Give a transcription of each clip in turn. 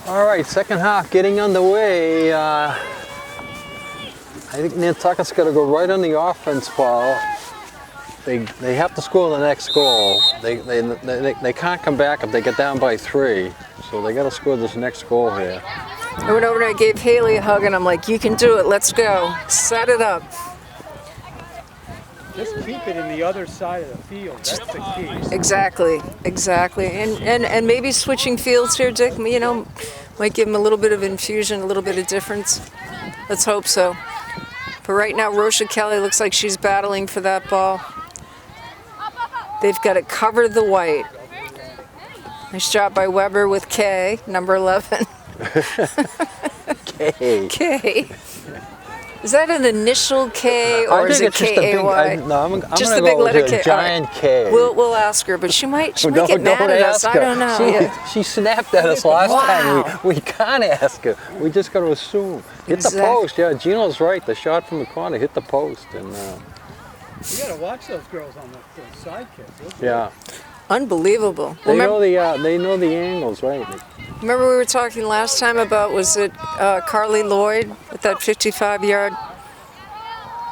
All right, second half getting underway. I think Nantucket's got to go right on the offense ball. They have to score the next goal. They can't come back if they get down by 3. So they got to score this next goal here. I went over and I gave Haley a hug and I'm like, you can do it, let's go. Set it up. Just keep it in the other side of the field. That's the key. Exactly. And maybe switching fields here, Dick, you know, might give them a little bit of infusion, a little bit of difference. Let's hope so. But right now, Rosha Kelly looks like she's battling for that ball. They've got to cover the white. Nice job by Weber with K, number 11. K. K. Is that an initial K or is it K-A-Y? I'm just gonna the big go letter with K. a giant K. We'll ask her, but she might get mad at us. I don't know. She snapped at us last time. We can't ask her. We just got to assume. Hit the post. Yeah, Gino's right. The shot from the corner hit the post. And you got to watch those girls on the side kicks. Yeah. Unbelievable. They know the angles, right? Remember we were talking last time about, was it Carly Lloyd with that 55-yard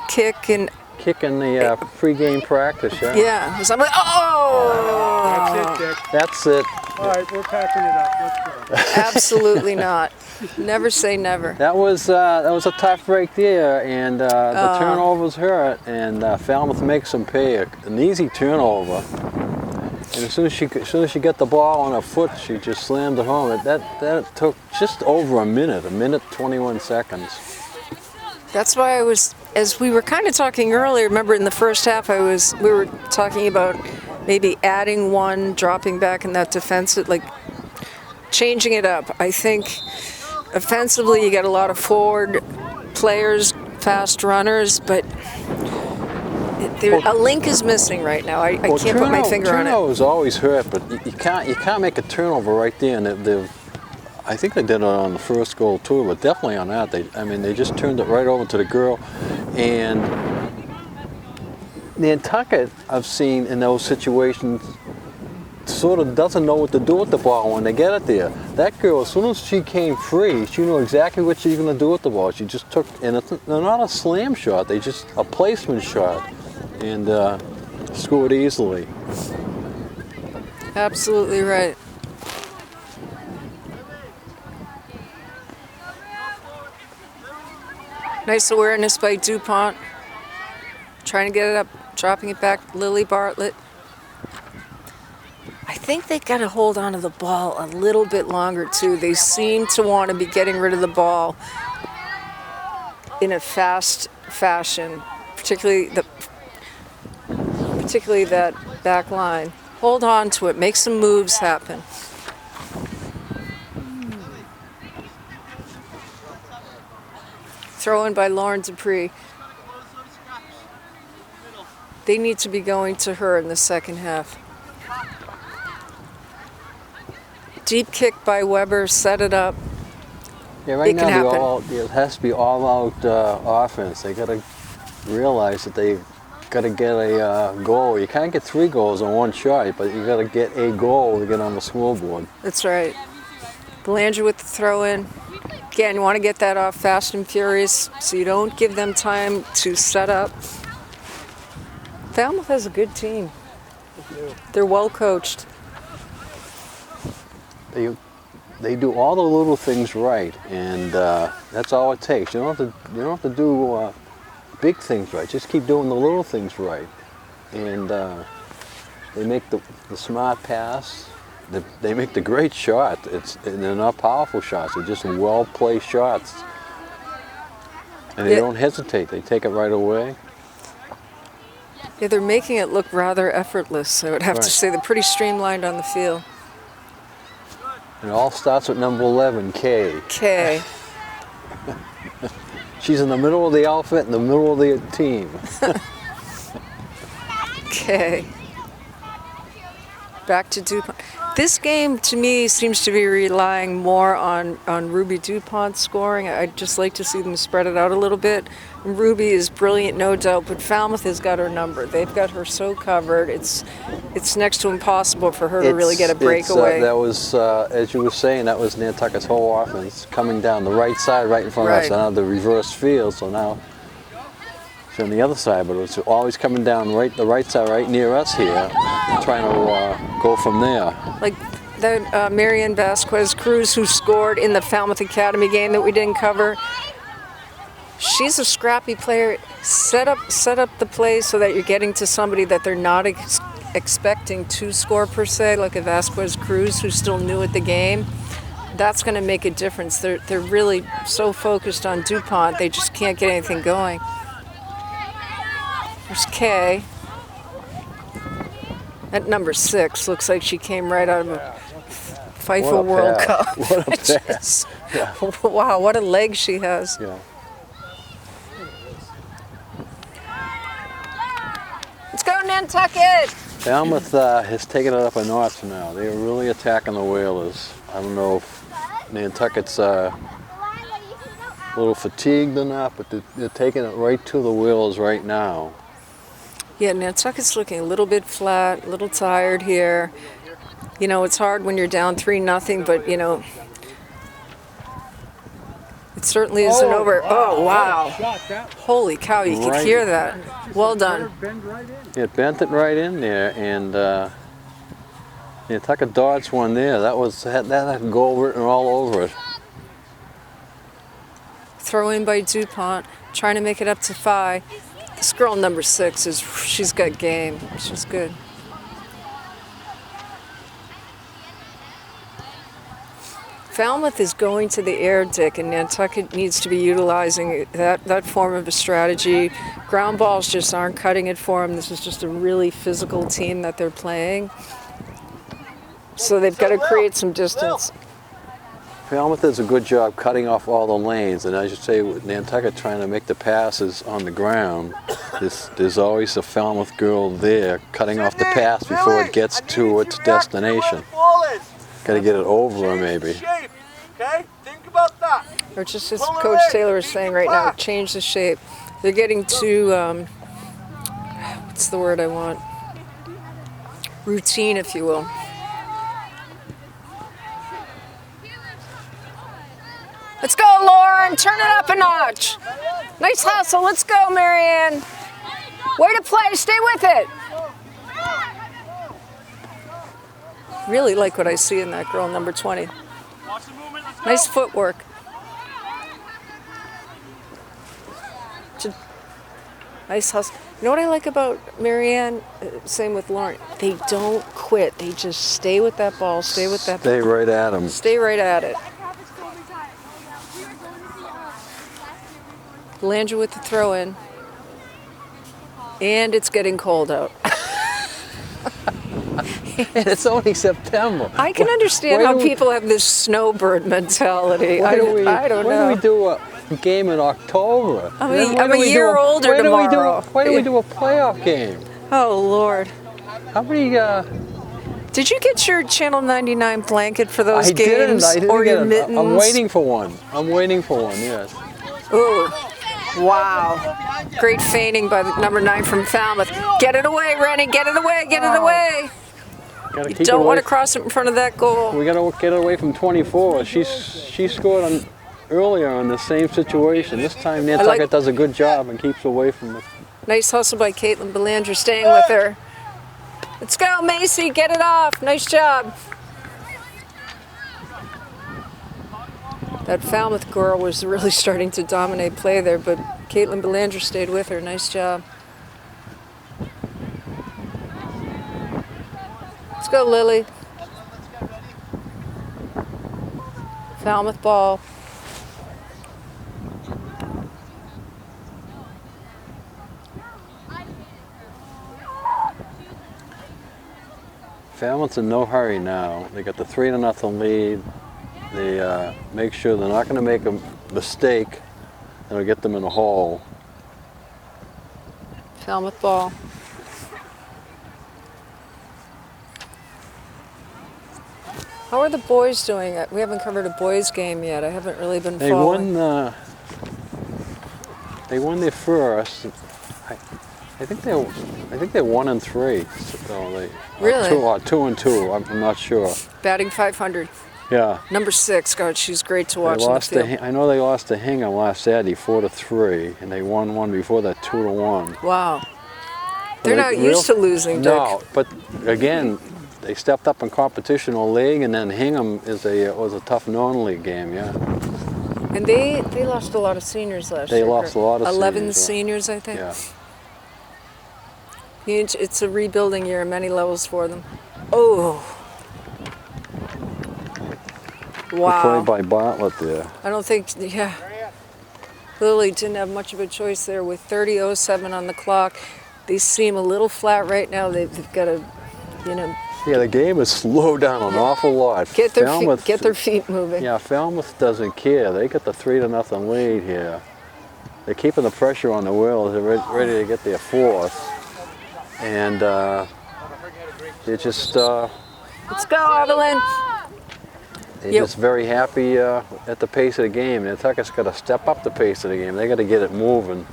kick and kick in the pre-game practice, yeah. Yeah. So I'm like, oh! That's it, Dick. That's it. All right, we're packing it up. Let's go. Absolutely not. Never say never. That was a tough break there, and the turnovers hurt, and Falmouth makes them pay an easy turnover. And as soon as she got the ball on her foot, she just slammed it home. That took just over a minute 21 seconds. That's why I was, as we were kind of talking earlier, remember in the first half we were talking about maybe adding one, dropping back in that defensive, like changing it up. I think offensively you got a lot of forward players, fast runners, but a link is missing right now. I can't put my finger on it. Turnovers always hurt, but you can't make a turnover right there. And I think they did it on the first goal too, but definitely on that. They just turned it right over to the girl. And Nantucket, I've seen in those situations, sort of doesn't know what to do with the ball when they get it there. That girl, as soon as she came free, she knew exactly what she was going to do with the ball. She just took, and they're not a slam shot, they just a placement shot, and scored easily. Absolutely right. Nice awareness by DuPont. Trying to get it up, dropping it back, Lily Bartlett. I think they got to hold on to the ball a little bit longer too. They seem to want to be getting rid of the ball in a fast fashion, particularly that back line. Hold on to it, make some moves happen. Throw in by Lauren Dupree. They need to be going to her in the second half. Deep kick by Weber, set it up. Yeah, right now it has to be all-out offense. They got to realize that they got to get a goal. You can't get 3 goals in one shot, but you got to get a goal to get on the scoreboard. That's right. Belanger with the throw-in. Again, you want to get that off fast and furious so you don't give them time to set up. Falmouth has a good team. They're well coached. They do all the little things right, and that's all it takes. You don't have to do big things right. Just keep doing the little things right, and they make the smart pass. They make the great shot. And they're not powerful shots. They're just well-placed shots, and they don't hesitate. They take it right away. Yeah, they're making it look rather effortless. I would have to say they're pretty streamlined on the field. And it all starts with number 11, Kay. Kay. She's in the middle of the outfit, in the middle of the team. Kay. Back to DuPont. This game, to me, seems to be relying more on Ruby DuPont scoring. I'd just like to see them spread it out a little bit. Ruby is brilliant, no doubt, but Falmouth has got her number. They've got her so covered. It's next to impossible for her to really get a breakaway. That was, as you were saying, that was Nantucket's whole offense coming down the right side, right in front of us. Right. Now the reverse field, so now it's on the other side, but it was always coming down the right side, right near us here, trying to go from there. Like that Marianne Vasquez Cruz, who scored in the Falmouth Academy game that we didn't cover. She's a scrappy player. Set up the play so that you're getting to somebody that they're not expecting to score per se, like a Vasquez Cruz who's still new at the game. That's going to make a difference. They're really so focused on DuPont, they just can't get anything going. There's Kay. At number 6, looks like she came right out of a FIFA World Cup. What a pass. Yeah. Wow, what a leg she has. Yeah. Let's go, Nantucket! Falmouth has taken it up a notch now. They're really attacking the Whalers. I don't know if Nantucket's a little fatigued or not, but they're taking it right to the Whalers right now. Yeah, Nantucket's looking a little bit flat, a little tired here. You know, it's hard when you're down 3-0, but, you know, it certainly isn't over. Oh, wow. Holy cow, you could hear that. Well done. It bent it right in there, and Nantucket dodged one there. That had goal written all over it. Throw in by DuPont, trying to make it up to 5. This girl number 6 she's got game. She's good. Falmouth is going to the air, Dick, and Nantucket needs to be utilizing that form of a strategy. Ground balls just aren't cutting it for them. This is just a really physical team that they're playing. So they've got to create some distance. Falmouth does a good job cutting off all the lanes, and as you say, with Nantucket trying to make the passes on the ground, there's always a Falmouth girl there cutting off the pass before it gets to its destination. Got to get it over her, maybe. Okay, think about that. Or just as Coach Taylor is saying right now, change the shape. They're getting to, what's the word I want? Routine, if you will. Let's go, Lauren. Turn it up a notch. Nice hustle. Let's go, Marianne. Way to play. Stay with it. Really like what I see in that girl, number 20. Nice footwork. Nice hustle. You know what I like about Marianne? Same with Lauren. They don't quit. They just stay with that ball. Stay with that ball. Stay right at them. Stay right at it. Landry with the throw in. And it's getting cold out. And it's only September. I can understand how people have this snowbird mentality. I don't know. Why do we do a game in October? I'm a year older tomorrow. Why do we do a playoff game? Oh, Lord. How many... Did you get your Channel 99 blanket for those I games? didn't Or get your it. mittens? I'm waiting for one. Yes. Ooh. Wow. Great feigning by the number 9 from Falmouth. Get it away, Rennie. Get it away. Get it away. You don't want to cross it in front of that goal. We got to get it away from 24. She scored earlier on the same situation. This time Nantucket does a good job and keeps away from it. Nice hustle by Caitlin Belanger, staying with her. Let's go, Macy. Get it off. Nice job. That Falmouth girl was really starting to dominate play there, but Caitlin Belanger stayed with her. Nice job. Let's go, Lily. Falmouth ball. Falmouth's in no hurry now. They got the 3-0 lead. They make sure they're not going to make a mistake that'll get them in a hole. Falmouth ball. How are the boys doing? We haven't covered a boys game yet. I haven't really been They following. won. They won their first. I think they're 1-3. So they Really? 2-2. I'm not sure. Batting 500. Yeah. Number 6. God, she's great to watch They in the lost field. I know they lost to Hingham last Saturday 4-3, and they won one before that 2-1. Wow. They're not used to losing, Dick. No, but again, they stepped up in competition in league, and then Hingham was a tough non-league game. Yeah. And they lost a lot of seniors last year. They lost a lot of 11 seniors, seniors, I think. Yeah. It's a rebuilding year on many levels for them. Oh. Played Wow. by Bartlett there. I don't think, yeah. Lily didn't have much of a choice there with 30:07 on the clock. They seem a little flat right now. They've got to, Yeah, the game has slowed down an awful lot. get their Falmouth, feet moving. Yeah, Falmouth doesn't care. They got the 3-0 lead here. They're keeping the pressure on the wheels. They're ready to get their fourth. And they're just Let's go, Evelyn. they're Yep. just very happy at the pace of the game. Nantucket's got to step up the pace of the game. They got to get it moving.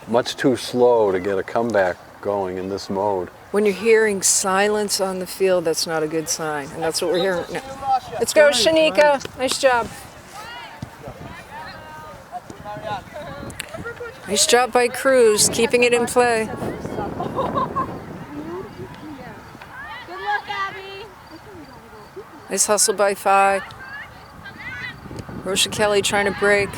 Much too slow to get a comeback going in this mode. When you're hearing silence on the field, that's not a good sign. And that's what we're hearing now. Let's go, Shanika. Nice job. Nice job by Cruz, keeping it in play. Good luck, Abby. Nice hustle by 5. Rosha Kelly trying to break.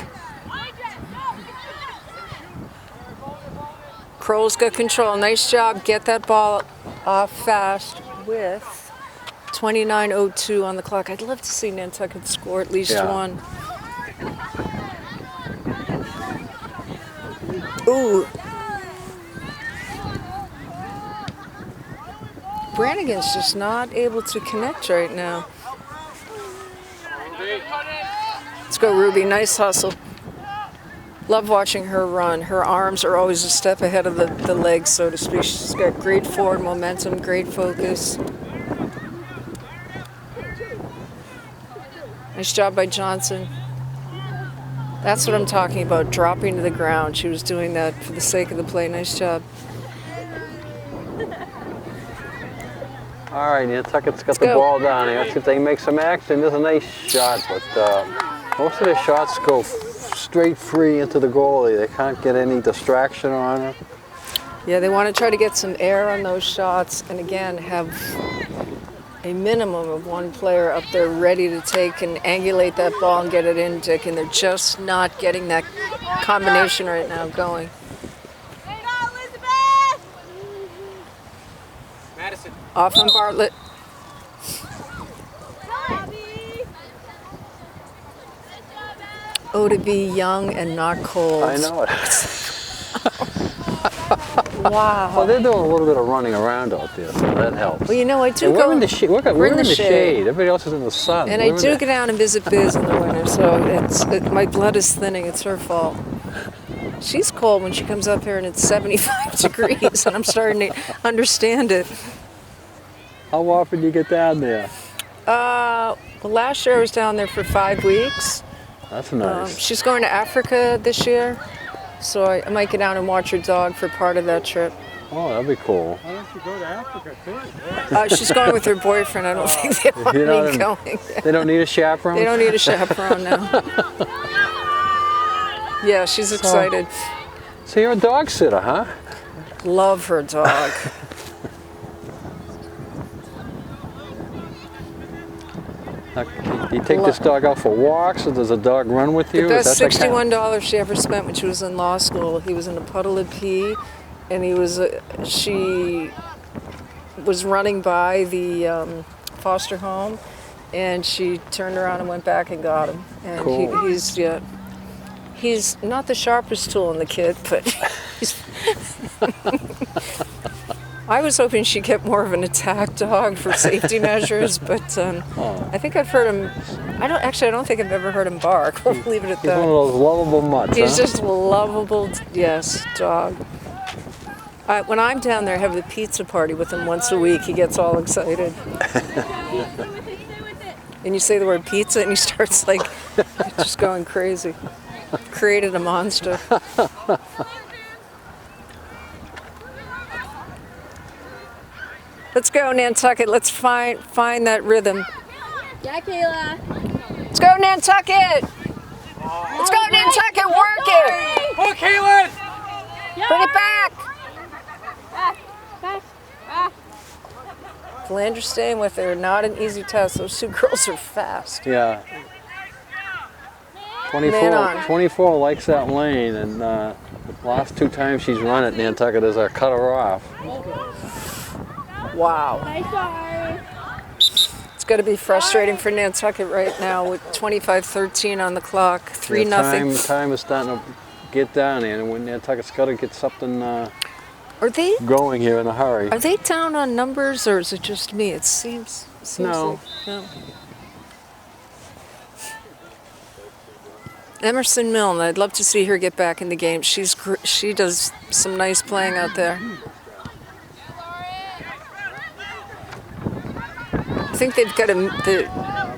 Kroll's got control. Nice job. Get that ball off fast with 29:02 on the clock. I'd love to see Nantucket score at least Yeah. one. Ooh. Brannigan's just not able to connect right now. Let's go, Ruby. Nice hustle. Love watching her run. Her arms are always a step ahead of the legs, so to speak. She's got great forward momentum, great focus. Nice job by Johnson. That's what I'm talking about, dropping to the ground. She was doing that for the sake of the play. Nice job. All right, Nantucket's got the go. ball down here. Let's see if they can make some action. There's a nice shot, but most of their shots go straight free into the goalie. They can't get any distraction on her. Yeah, they want to try to get some air on those shots and again have a minimum of one player up there ready to take and angulate that ball and get it in, Dick, and they're just not getting that combination right now going. Hang on, Elizabeth. Madison. Off on Bartlett. Abby. Oh, to be young and not cold. I know it. Wow. Well, they're doing a little bit of running around out there, so that helps. Well, you know, I do And go. we're in the shade. We're in the shade. Everybody else is in the sun. And We're I in do the- go down and visit Biz in the winter, so my blood is thinning. It's her fault. She's cold when she comes up here and it's 75 degrees, and I'm starting to understand it. How often do you get down there? Well, last year I was down there for 5 weeks. That's nice. She's going to Africa this year, so I might get down and watch her dog for part of that trip. Oh, that'd be cool. Why don't you go to Africa too? She's going with her boyfriend. I don't think they want You know, me going. They don't need a chaperone? They don't need a chaperone now. Yeah, she's excited. So you're a dog sitter, huh? Love her dog. You take this dog out for walks, or does the dog run with you? The Is best that the kind- $61 she ever spent when she was in law school. He was in a puddle of pee, and she was running by the foster home, and she turned around and went back and got him. And Cool. he's not the sharpest tool in the kit, but he's. I was hoping she'd get more of an attack dog for safety measures, but I think I've heard him. I don't think I've ever heard him bark. We'll leave it at He's one of that. those lovable mutts, He's huh? just a lovable, yes, dog. When I'm down there, I have the pizza party with him once a week. He gets all excited. Stay with it. Stay with it. and you say the word pizza, and he starts like just going crazy. Created a monster. Let's go, Nantucket. Let's find that rhythm. Yeah, Kayla. Let's go, Nantucket. Let's go, Nantucket. Work it. Come on, Caitlin! Bring it back. Back. Philander's staying with her. Not an easy test. Those two girls are fast. Yeah. Man on. 24 likes that lane, and last 2 times she's run it, Nantucket has cut her off. Wow. Nice one. It's got to be frustrating for Nantucket right now with 25-13 on the clock. 3-0. Time is starting to get down there, and when Nantucket's got to get something Are they going here in a hurry. Are they down on numbers, or is it just me? It seems No. like, no. Emerson Milne, I'd love to see her get back in the game. She does some nice playing out there. I think they've got to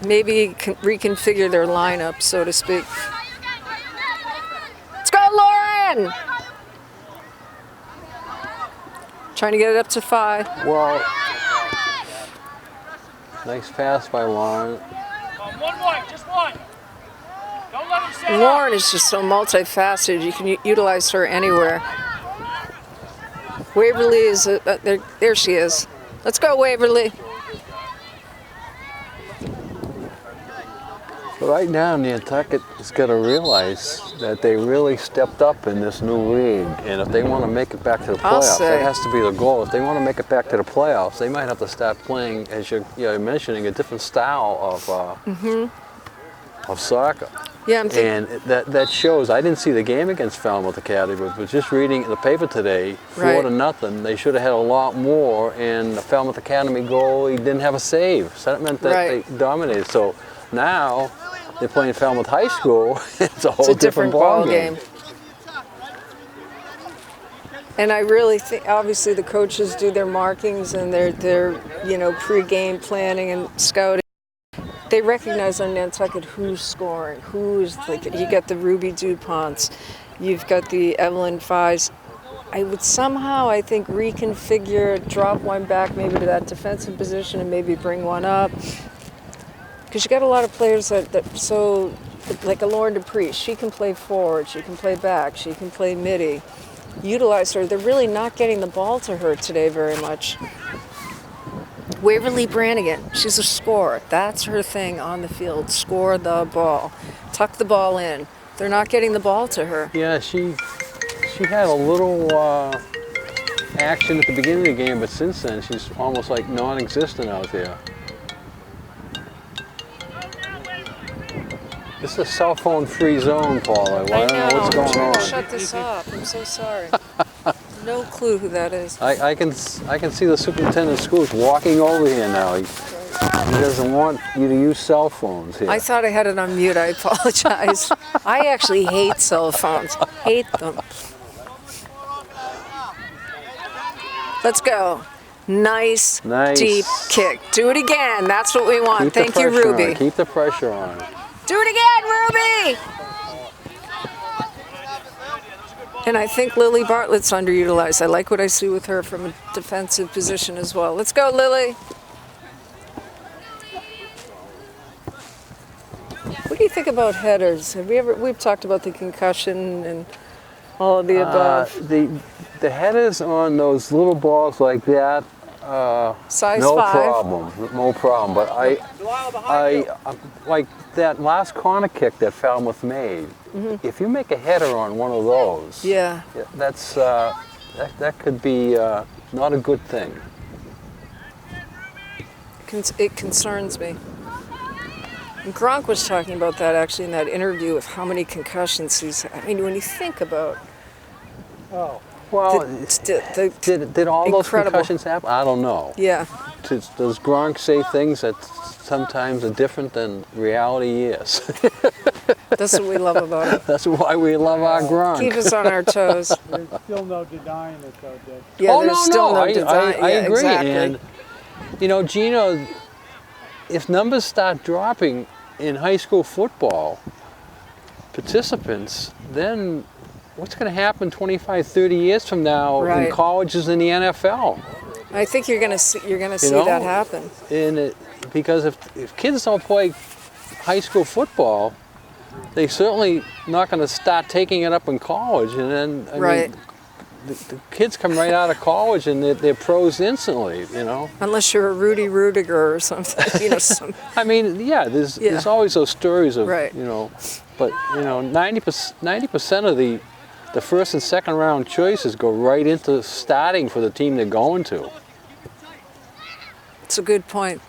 maybe reconfigure their lineup, so to speak. Let's go, Lauren! Trying to get it up to 5. Well, nice pass by Lauren. One, just one. Don't let him set Lauren is just so multifaceted. You can utilize her anywhere. Waverly is there. She is. Let's go, Waverly. But right now, Nantucket has got to realize that they really stepped up in this new league, and if they want to make it back to the I'll playoffs, say. that has to be the goal. If they want to make it back to the playoffs, they might have to start playing, as you're mentioning, a different style of soccer. Yeah, I'm thinking. And that shows. I didn't see the game against Falmouth Academy, but just reading the paper today, 4-0. They should have had a lot more, and the Falmouth Academy goalie didn't have a save. So that meant that Right. they dominated. So now they're playing Falmouth High School. It's a whole It's a different ball game. And I really think, obviously, the coaches do their markings and their pre-game planning and scouting. They recognize on Nantucket who's scoring, who's like. You got the Ruby DuPonts, you've got the Evelyn Fies. I would somehow, I think, reconfigure, drop one back maybe to that defensive position and maybe bring one up. Because you got a lot of players that so, like a Lauren Dupree, she can play forward, she can play back, she can play midi. Utilize her. They're really not getting the ball to her today very much. Waverly Brannigan, she's a scorer. That's her thing on the field. Score the ball. Tuck the ball in. They're not getting the ball to her. Yeah, she had a little action at the beginning of the game, but since then she's almost like non-existent out there. This is a cell phone free zone, Paula. I don't know what's I'm trying going to on. shut this off. I'm so sorry. No clue who that is. I can see the superintendent of schools walking over here now. He doesn't want you to use cell phones here. I thought I had it on mute. I apologize. I actually hate cell phones. Hate them. Let's go. Nice, deep kick. Do it again. That's what we want. Thank you, Ruby. Keep the pressure on. Do it again, Ruby! And I think Lily Bartlett's underutilized. I like what I see with her from a defensive position as well. Let's go, Lily. What do you think about headers? We've talked about the concussion and all of the above. The headers on those little balls like that, Size no 5. no problem. But I like that last corner kick that Falmouth made. Mm-hmm. If you make a header on one of those, Yeah. that's that could be not a good thing. It concerns me. And Gronk was talking about that actually in that interview with how many concussions he's had. I mean, when you think about Well, did all those incredible concussions happen? I don't know. Yeah. Does Gronk say things that sometimes are different than reality is? That's what we love about it. That's why we love our Gronk. Keep us on our toes. There's still no denying it, though, Dick. Yeah, Oh, there's no, still no. no design. I Yeah, agree. exactly. And, you know, Gino if numbers start dropping in high school football participants, then what's going to happen 25, 30 years from now Right. in colleges and the NFL? I think you're gonna see know? that happen. Because if kids don't play high school football, they certainly not going to start taking it up in college. And then, I Right. mean, the kids come right out of college and they're pros instantly, you know. Unless you're a Rudy Rudiger or something, you know. I mean, yeah, there's always those stories of, Right. you know, but, you know, 90% of the first and second round choices go right into starting for the team they're going to. It's a good point.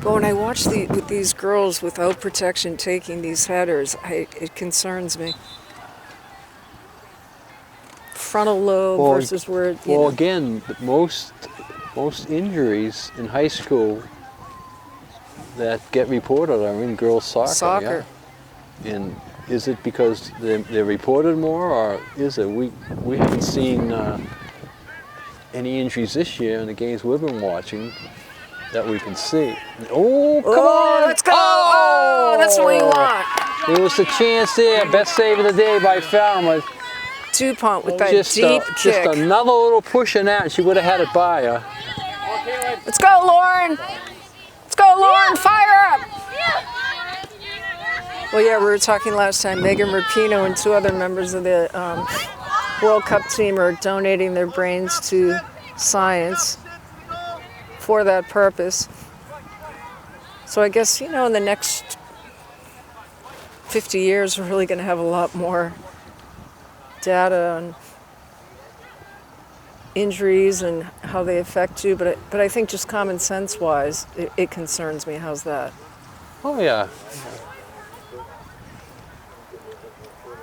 But when I watch with these girls without protection taking these headers, it concerns me. Frontal lobe Well, versus where, you Well, know. again, most injuries in high school that get reported are in girls soccer. Yeah. And is it because they're reported more, or is it we haven't seen any injuries this year in the games we've been watching that we can see? Oh, come on! Let's go! Oh, that's what you want. There was a chance there. Best save of the day by Falmouth. DuPont with that Just deep kick. just another little push in that, and she would have had it by her. Let's go, Lauren! Let's go, Lauren! Fire up! Well, yeah, we were talking last time. Megan Rapinoe and two other members of the World Cup team are donating their brains to science for that purpose. So I guess, you know, in the next 50 years, we're really going to have a lot more data on injuries and how they affect you. But I think just common sense wise, it concerns me. How's that? Oh yeah.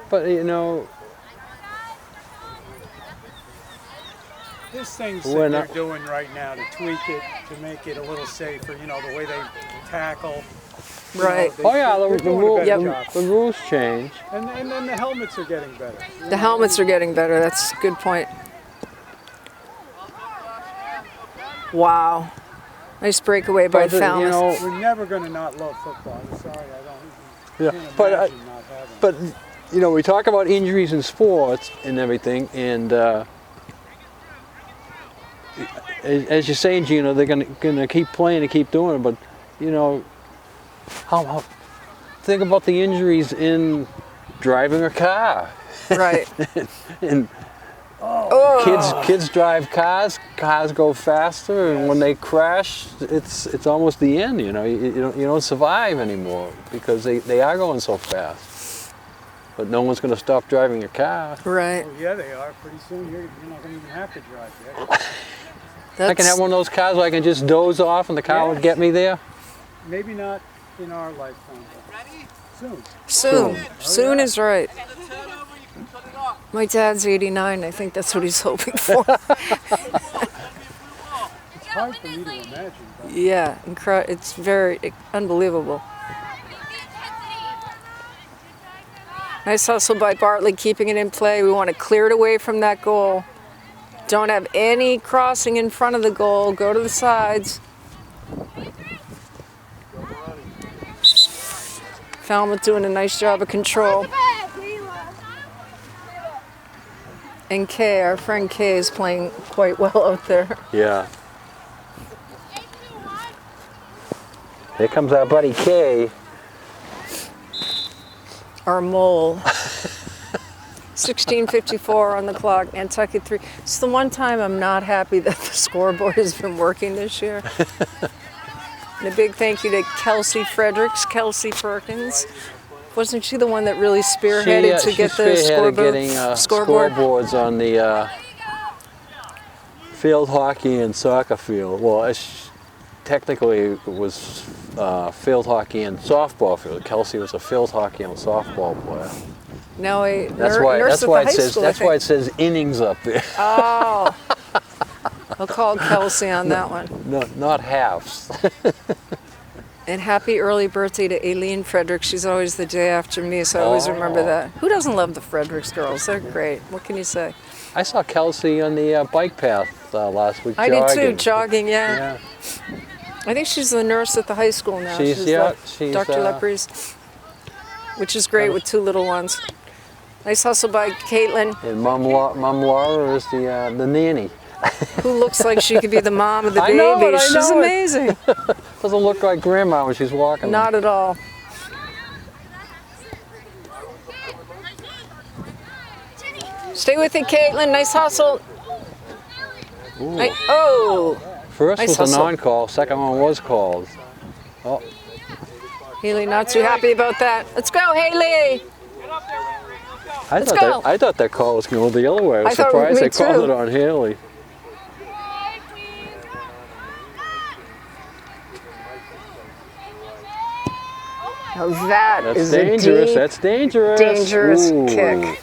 But you know, There's things We're that not- they're doing right now to tweak it, to make it a little safer, you know, the way they tackle. You know, Right. oh yeah, they're the doing a better job. the rules change. And then the helmets are getting better. The helmets are getting better. That's a good point. Wow. Nice breakaway by But, you Falmouth. know, We're never going to not love football. I'm sorry, I don't. Yeah, Can't but imagine not having it. but you know, we talk about injuries in sports and everything, and as you're saying, Gino, they're gonna keep playing and keep doing it. But you know, how think about the injuries in driving a car. Right. And kids drive cars go faster, and when they crash, it's almost the end. You know, you don't survive anymore because they are going so fast. But no one's going to stop driving a car. Right. Oh, yeah, they are. Pretty soon you're not going to even have to drive yet. That's, I can have one of those cars where I can just doze off and the car would Yes. get me there. Maybe not in our lifetime, but soon. soon. Soon yeah. is right. My dad's 89. I think that's what he's hoping for. It's hard for me to imagine, but Yeah. It's very unbelievable. Nice hustle by Bartley, keeping it in play. We want to clear it away from that goal. Don't have any crossing in front of the goal. Go to the sides. Falmouth doing a nice job of control. And Kay, our friend Kay, is playing quite well out there. Yeah. Here comes our buddy Kay. Our mole. 16:54 on the clock, Nantucket 3. It's the one time I'm not happy that the scoreboard has been working this year. And a big thank you to Kelsey Fredericks, Kelsey Perkins. Wasn't she the one that really spearheaded to She get the spearheaded getting scoreboard? scoreboards on the field hockey and soccer field. Well, technically it was field hockey and softball field. Kelsey was a field hockey and softball player. Now a That's nurse at the high school, I That's why think. it says innings up there. Oh. I'll call Kelsey on that one. No, not halves. And happy early birthday to Aileen Fredericks. She's always the day after me, so I always remember that. Who doesn't love the Fredericks girls? They're great. What can you say? I saw Kelsey on the bike path last week. I jogging. did too, jogging, yeah. I think she's the nurse at the high school now. She's Dr. Leprie's, which is great with 2 little ones. Nice hustle by Caitlin, And Mom Laura is the nanny. who looks like she could be the mom of the I baby. know it, I She's know it. amazing. Doesn't look like Grandma when she's walking. Not at all. Stay with it, Caitlin. Nice hustle. Ooh. Oh, First nice was hustle. a non-call. Second one was called. Oh, Haley, not too happy about that. Let's go, Haley. Let's go. I thought that call was going the other way. I was I thought surprised me they called too. it on Haley. Now that That's is dangerous. a deep, That's dangerous. dangerous Ooh. kick.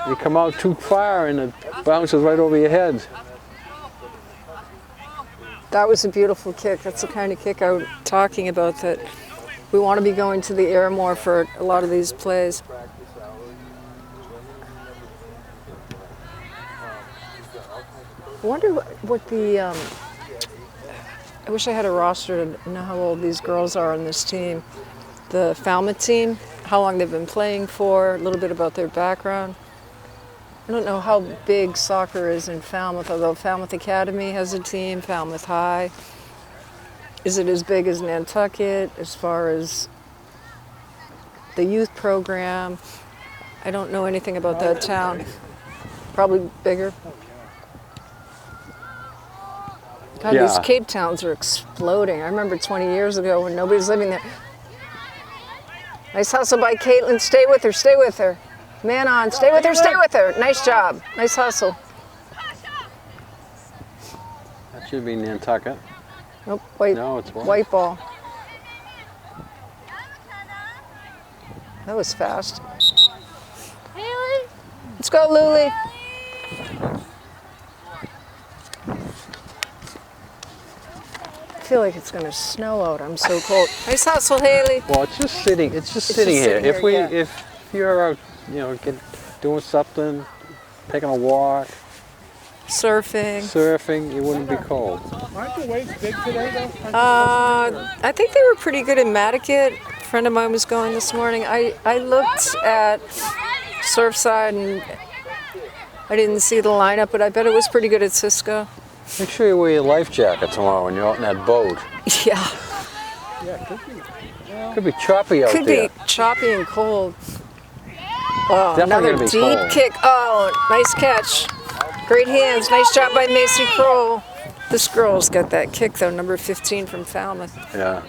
You come out too far and it bounces right over your head. That was a beautiful kick. That's the kind of kick I was talking about, that we want to be going to the air more for a lot of these plays. I wonder what the, I wish I had a roster to know how old these girls are on this team. The Falmouth team, how long they've been playing for, a little bit about their background. I don't know how big soccer is in Falmouth, although Falmouth Academy has a team, Falmouth High. Is it as big as Nantucket as far as the youth program? I don't know anything about that town. Probably bigger. God, Yeah. these Cape Towns are exploding. I remember 20 years ago when nobody was living there. Nice hustle by Caitlin. Stay with her, stay with her. Man on, stay with her, stay with her. Nice job, nice hustle. That should be Nantucket. Nope, white, No, it's white. white ball. That was fast. Haley. Let's go, Luli. I feel like it's gonna snow out. I'm so cold. Nice hustle, Haley. Well, it's just sitting. It's just It's sitting just here. sitting here, yeah. If you're out, doing something, taking a walk, Surfing. surfing, you wouldn't be cold. Aren't the waves big today, though? I think they were pretty good in Matticat. A friend of mine was going this morning. I looked at Surfside and I didn't see the lineup, but I bet it was pretty good at Cisco. Make sure you wear your life jacket tomorrow when you're out in that boat. Yeah, Yeah, it could be. Could be choppy out could there. be choppy and cold. Oh, Definitely another gonna be deep cold. kick. Oh, nice catch. Great hands. Nice job by Macy Kroll. This girl's got that kick, though, number 15 from Falmouth. Yeah.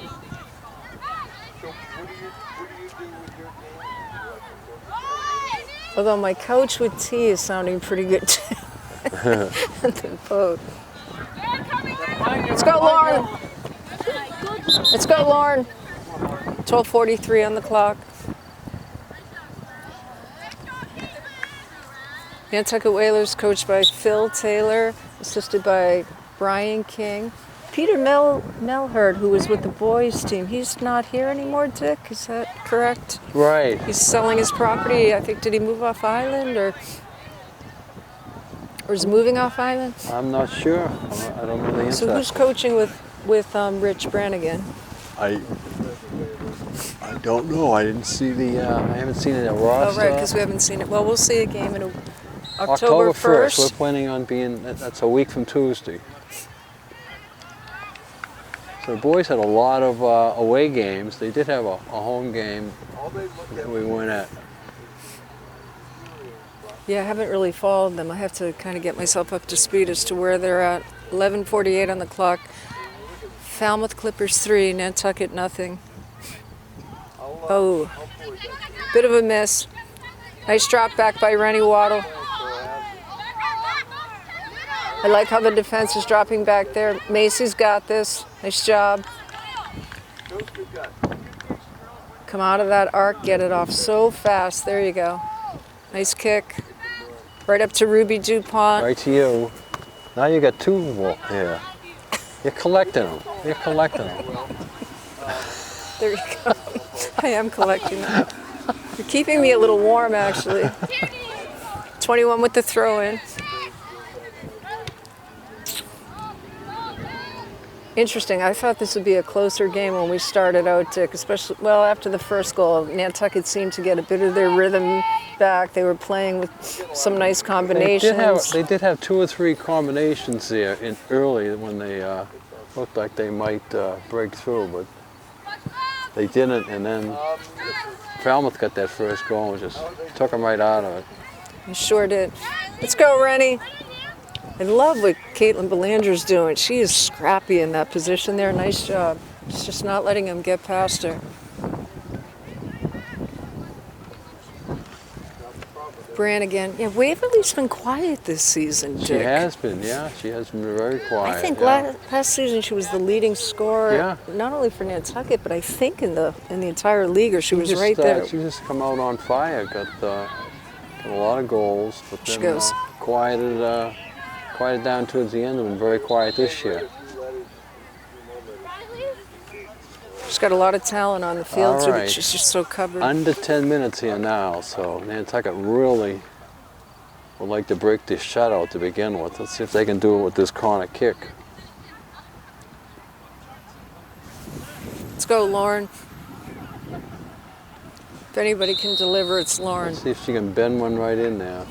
Although my couch with tea is sounding pretty good, too. The boat. Let's go, Lauren. Let's go, Lauren. 12:43 on the clock. Nantucket Whalers coached by Phil Taylor, assisted by Brian King. Peter Melherd, who was with the boys team, he's not here anymore, Dick, is that correct? Right. He's selling his property. I think, did he move off island or is he moving off island? I'm not sure. I don't know the answer. So who's coaching with Rich Brannigan? I don't know. I didn't see the. I haven't seen it at Ross. Oh, right, because we haven't seen it. Well, we'll see a game in October 1st. We're 1st. planning on being. That's a week from Tuesday. So the boys had a lot of away games. They did have a home game that we went at. Yeah, I haven't really followed them. I have to kind of get myself up to speed as to where they're at. 11:48 on the clock. Falmouth Clippers 3, Nantucket nothing. Oh, bit of a miss. Nice drop back by Rennie Waddle. I like how the defense is dropping back there. Macy's got this. Nice job. Come out of that arc, get it off so fast. There you go. Nice kick. Right up to Ruby DuPont. Right to you. Now you got two more here. You're collecting them. You're collecting them. There you go. I am collecting them. You're keeping me a little warm, actually. 21 with the throw in. Interesting. I thought this would be a closer game when we started out, Dick, especially, well, after the first goal. Nantucket seemed to get a bit of their rhythm back. They were playing with some nice combinations. They did have 2 or 3 combinations there early when they looked like they might break through, but they didn't. And then Falmouth got that first goal and just took them right out of it. You sure did. Let's go, Rennie. I love what Caitlin Belanger's doing. She is scrappy in that position there. Nice job. She's just not letting him get past her. Brannigan. Yeah, Waverly's been quiet this season, Dick. She has been, yeah. She has been very quiet. I think yeah. last season she was the leading scorer, Yeah. not only for Nantucket, but I think in the entire league, or she was right there. She just come out on fire, got a lot of goals, but She then goes. quieted down towards the end and been very quiet this year. She's got a lot of talent on the field, All too, right. but she's just so covered. Under 10 minutes here now, so Nantucket really would like to break this shutout to begin with. Let's see if they can do it with this corner kick. Let's go, Lauren. If anybody can deliver, it's Lauren. Let's see if she can bend one right in there.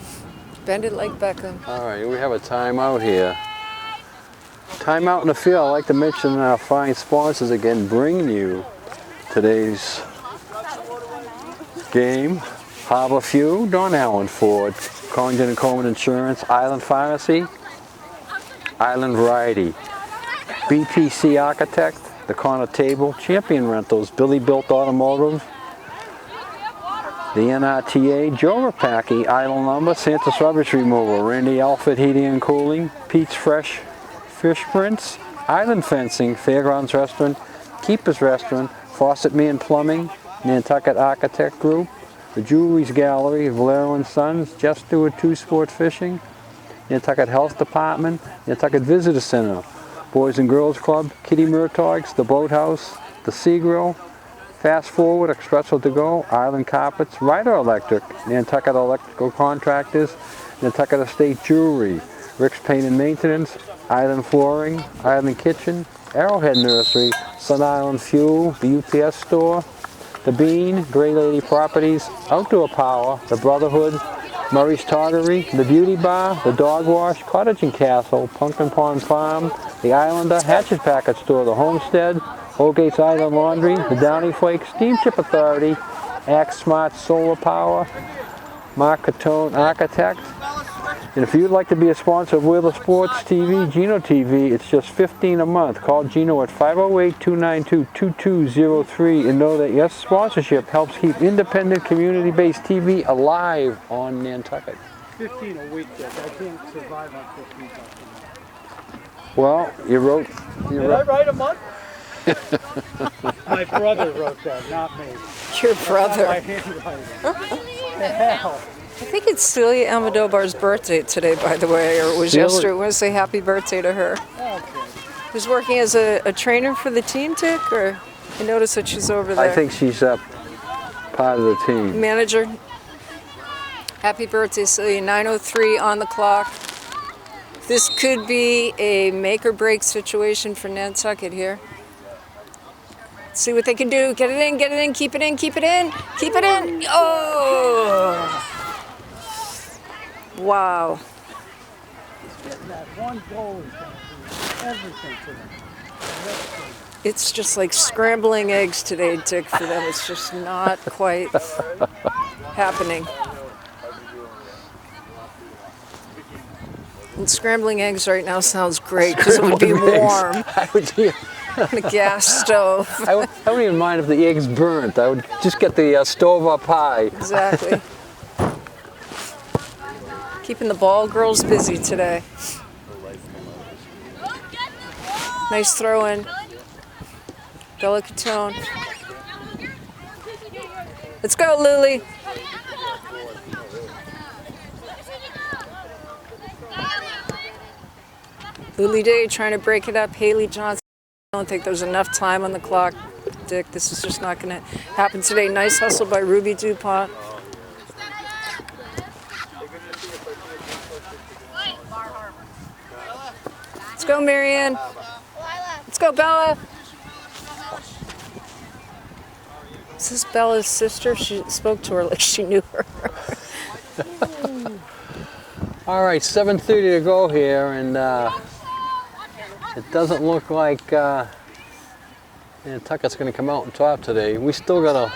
Bend it like Beckham. All right, we have a timeout here. Timeout in the field. I'd like to mention our fine sponsors again, bringing you today's game. Harbor Few, Don Allen Ford, Condon and Coleman Insurance, Island Pharmacy, Island Variety, BPC Architect, The Corner Table, Champion Rentals, Billy Built Automotive, the NRTA, Joe Rapaki, Island Lumber, Santa's Rubbish Removal, Randy Alfred Heating and Cooling, Pete's Fresh Fish Prints, Island Fencing, Fairgrounds Restaurant, Keeper's Restaurant, Faucet Man Plumbing, Nantucket Architect Group, the Jewelry's Gallery, Valero and Sons, Jeff Stewart 2 Sport Fishing, Nantucket Health Department, Nantucket Visitor Center, Boys and Girls Club, Kitty Murtaug's, the Boathouse, the Sea Grill, Fast Forward, Espresso to Go, Island Carpets, Ryder Electric, Nantucket Electrical Contractors, Nantucket Estate Jewelry, Rick's Paint and Maintenance, Island Flooring, Island Kitchen, Arrowhead Nursery, Sun Island Fuel, the UPS Store, The Bean, Gray Lady Properties, Outdoor Power, The Brotherhood, Murray's Toggery, The Beauty Bar, The Dog Wash, Cottage and Castle, Pumpkin Pond Farm, The Islander, Hatchet Packet Store, The Homestead, Holgate's Island Laundry, The Downy Flake, Steamship Authority, Axe Smart Solar Power, Mark Catone Architect. And if you'd like to be a sponsor of Wheeler Sports TV, Gino TV, it's just $15 a month. Call Gino at 508-292-2203 and know that your sponsorship helps keep independent community-based TV alive on Nantucket. 15 a week, Dick. I can't survive on 15 bucks a month. Well, you wrote Did I write a month? My brother wrote that, not me. Your My brother. handwriting. The hell? I think it's Celia Almodovar's birthday today, by the way, or it was Celia- yesterday. I want to say happy birthday to her. Okay. Who's working as a trainer for the team, Dick? Or I noticed that she's over there. I think she's part of the team. Manager. Happy birthday, Celia. 9:03 on the clock. This could be a make or break situation for Nantucket here. See what they can do. Get it in, keep it in, keep it in, keep it in. Oh! Wow. Getting that one goal is going to do everything to them. It's just like scrambling eggs today, Dick, for them. It's just not quite happening. And scrambling eggs right now sounds great because it would be warm I on a gas stove. wouldn't even mind if the eggs burnt. I would just get the stove up high. Exactly. Keeping the ball girls busy today. Nice throw in. Bella Catone. Let's go, Lily. Lily Day trying to break it up. Haley Johnson. I don't think there's enough time on the clock, Dick. This is just not going to happen today. Nice hustle by Ruby DuPont. Let's go, Marianne. Let's go, Bella. Is this Bella's sister? She spoke to her like she knew her. All right, 7:30 to go here, and it doesn't look like Nantucket's going to come out on top today. We still got to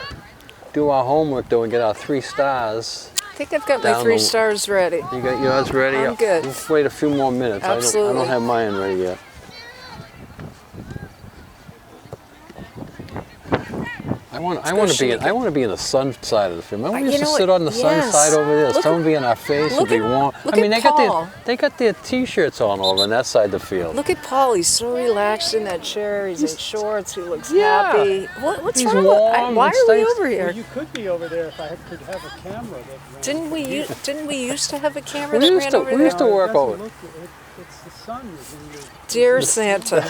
do our homework though and get our 3 stars. I think I've got my 3 stars ready. You got yours ready? I'm good. Let's wait a few more minutes. Absolutely. I don't have mine ready yet. I want to be in the sun side of the film. I want to sit on the sun side over there. Sun be in our face. It'll be warm. I mean, they got their t-shirts on over on that side of the field. Look at Paul. He's so relaxed in that chair. He's in shorts. He looks happy. What's He's wrong? Warm. Why are we over here? Well, you could be over there if I could have a camera. That Didn't we used to have a camera We that used ran to- over we there? used to work over. It's the sun is in your. Dear Santa.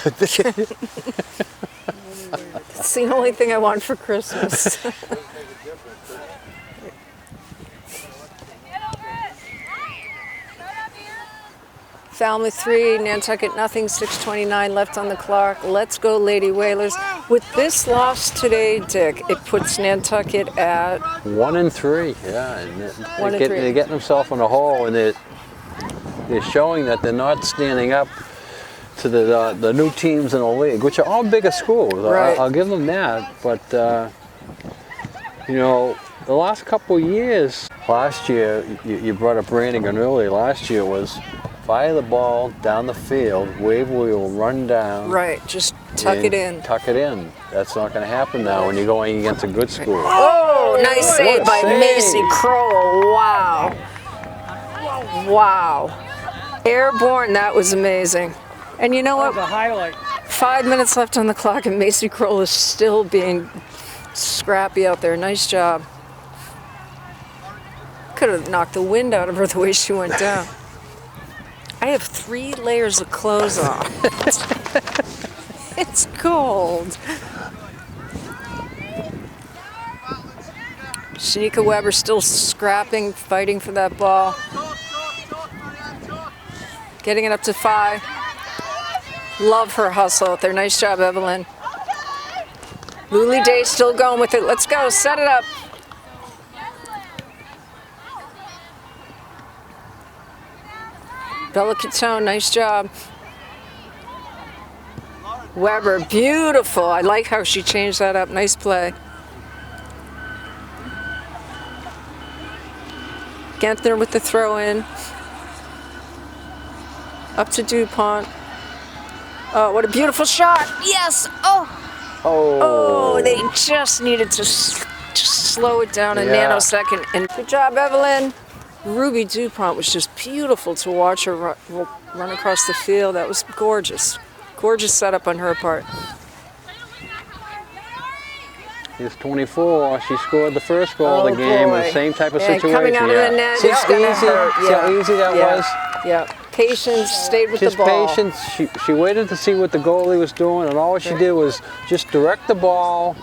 It's the only thing I want for Christmas. Falmouth 3, Nantucket nothing, 6:29 left on the clock. Let's go, Lady Whalers. With this loss today, Dick, it puts Nantucket at 1-3. Yeah, and 1 and 3. they're getting themselves in a hole, and they're showing that they're not standing up to the new teams in the league, which are all bigger schools. Right. I'll give them that, but you know, the last couple of years, last year, you brought up Brannigan earlier, last year was fire the ball down the field, Waverly will run down. right. Just tuck it in. Tuck it in. That's not going to happen now when you're going against a good school. Oh, nice save What by save. Macy Crowell. Wow. Wow. Airborne, that was amazing. And you know That was what? a highlight. 5 minutes left on the clock, and Macy Crowell is still being scrappy out there. Nice job. Could have knocked the wind out of her the way she went down. I have 3 layers of clothes on. It's cold. Shanika Weber still scrapping, fighting for that ball. Getting it up to 5. Love her hustle out there. Nice job, Evelyn. Luli Day still going with it. Let's go. Set it up. Bella Catone, nice job. Weber, beautiful. I like how she changed that up. Nice play. Gentner with the throw in. Up to DuPont. Oh, what a beautiful shot. Yes. Oh. Oh, they just needed to just slow it down a nanosecond. And good job, Evelyn. Ruby DuPont was just beautiful to watch her run across the field. That was gorgeous. Gorgeous setup on her part. Here's 24. She scored the first goal of the game in the same type of situation. Coming out of the net, See it's how gonna easy, hurt. see how easy that was? Yeah. Patience, stayed with Just the ball. patience. She waited to see what the goalie was doing, and all she did was just direct the ball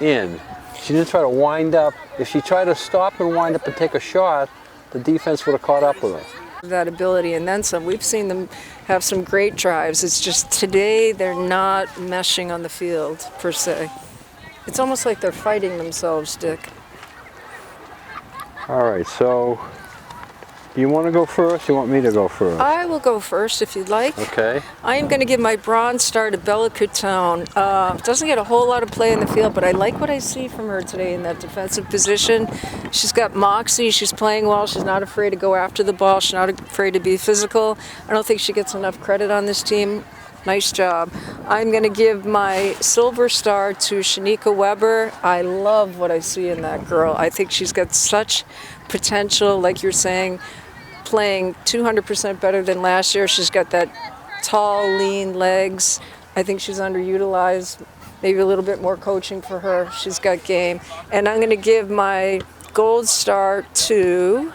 in. She didn't try to wind up. If she tried to stop and wind up and take a shot, the defense would have caught up with her. That ability and then some. We've seen them have some great drives. It's just today they're not meshing on the field per se. It's almost like they're fighting themselves, Dick. All right, so you want to go first? You want me to go first? I will go first if you'd like. Okay. I am going to give my bronze star to Bella Catone. Doesn't get a whole lot of play in the field, but I like what I see from her today in that defensive position. She's got moxie. She's playing well. She's not afraid to go after the ball. She's not afraid to be physical. I don't think she gets enough credit on this team. Nice job. I'm going to give my silver star to Shanika Weber. I love what I see in that girl. I think she's got such potential, like you're saying, playing 200% better than last year. She's got that tall, lean legs. I think she's underutilized. Maybe a little bit more coaching for her. She's got game. And I'm going to give my gold star to...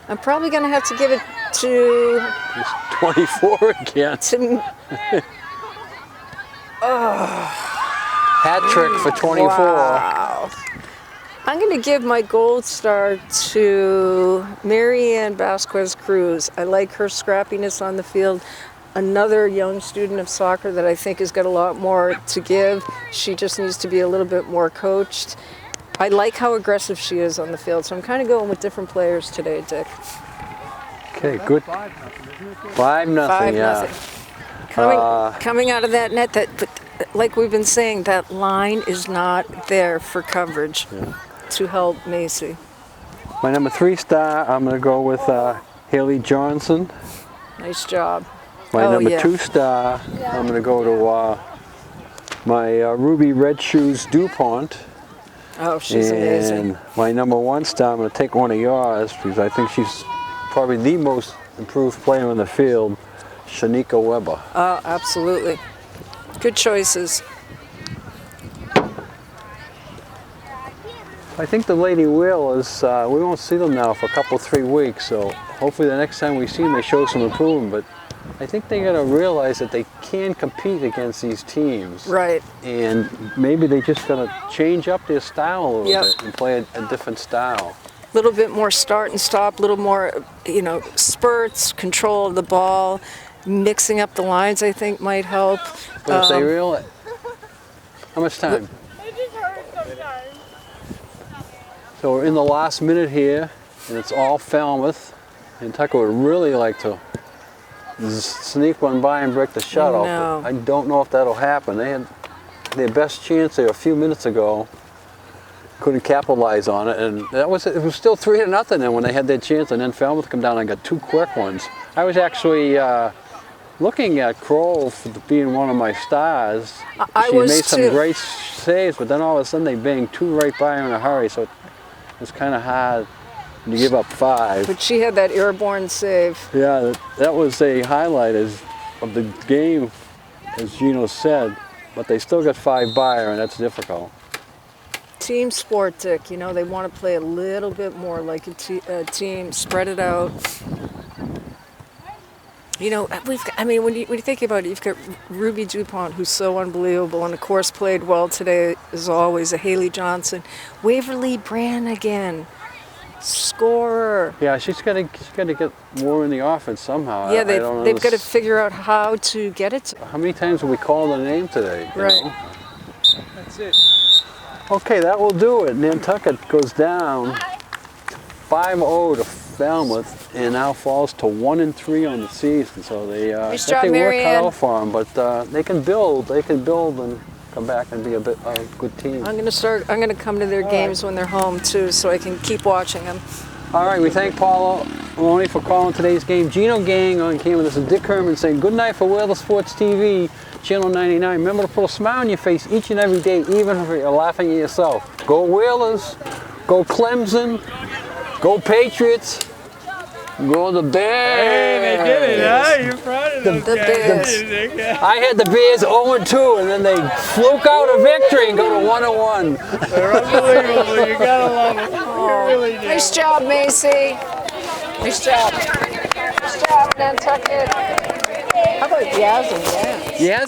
I'm probably going to have to give it to... It's 24 again. Hat trick for 24. Wow. I'm going to give my gold star to Marianne Vasquez Cruz. I like her scrappiness on the field. another young student of soccer that I think has got a lot more to give. She just needs to be a little bit more coached. I like how aggressive she is on the field, so I'm kind of going with different players today, Dick. Okay, good. 5-0, 5-0. yeah. Coming out of that net, but like we've been saying, that line is not there for coverage to help Macy. My number 3 star, I'm going to go with Haley Johnson. Nice job. My Oh, number yeah. 2 star, I'm going to go to my Ruby Red Shoes DuPont. Oh, she's amazing. And my number 1 star, I'm going to take one of yours because I think she's probably the most improved player on the field, Shanika Weber. Oh, absolutely. Good choices. I think the Lady Whalers, we won't see them now for a couple, 3 weeks, so hopefully the next time we see them they show some improvement, but I think they got to realize that they can compete against these teams. Right. And maybe they just got to change up their style a little Yep. bit and play a different style. A little bit more start and stop, a little more, spurts, control of the ball, mixing up the lines I think might help. But if they realize, how much time? It just hurts sometimes. So we're in the last minute here, and it's all Falmouth. And Tucker would really like to sneak one by and break the shutoff. No. But I don't know if that'll happen. They had their best chance there a few minutes ago. Couldn't capitalize on it, and it was still 3-0. And when they had their chance, and then Falmouth come down and got 2 quick ones. I was actually looking at Kroll for being one of my stars. I She was made some too. great saves, but then all of a sudden they banged 2 right by her in a hurry, so it was kind of hard to give up 5. But she had that airborne save. Yeah, that was a highlight of the game, as Gino said, but they still got 5 by her, and that's difficult. Team sport, Dick. They want to play a little bit more like a team, spread it out. When you think about it, you've got Ruby DuPont, who's so unbelievable, and of course played well today, as always, a Haley Johnson. Waverly Brannigan, scorer. Yeah, she's got to get more in the offense somehow. Yeah, I don't they've got to understand. figure out how to get it to. How many times have we called her name today? you Right. know? That's it. Okay, that will do it. Nantucket goes down 5-0 to Falmouth, and now falls to 1-3 on the season. So they Nice got job, their work cut Marianne. out for them, but they can build. They can build and come back and be a good team. I'm gonna come to their games when they're home too, so I can keep watching them. All right, we thank Paula Maloney for calling today's game. Gino Gang on camera. This is Dick Herman saying good night for Whaler Sports TV, Channel 99. Remember to put a smile on your face each and every day, even if you're laughing at yourself. Go Whalers, go Clemson, go Patriots, go the Bears. Hey, they did it, huh? You're proud of those The guys. Bears. I had the Bears 0-2, and then they fluke out a victory and go to 1-1. They're unbelievable. You gotta love them. You really do. Nice job, Macy. Nice job. Nice job, Nantucket. How about Yaz and Yaz? Yes.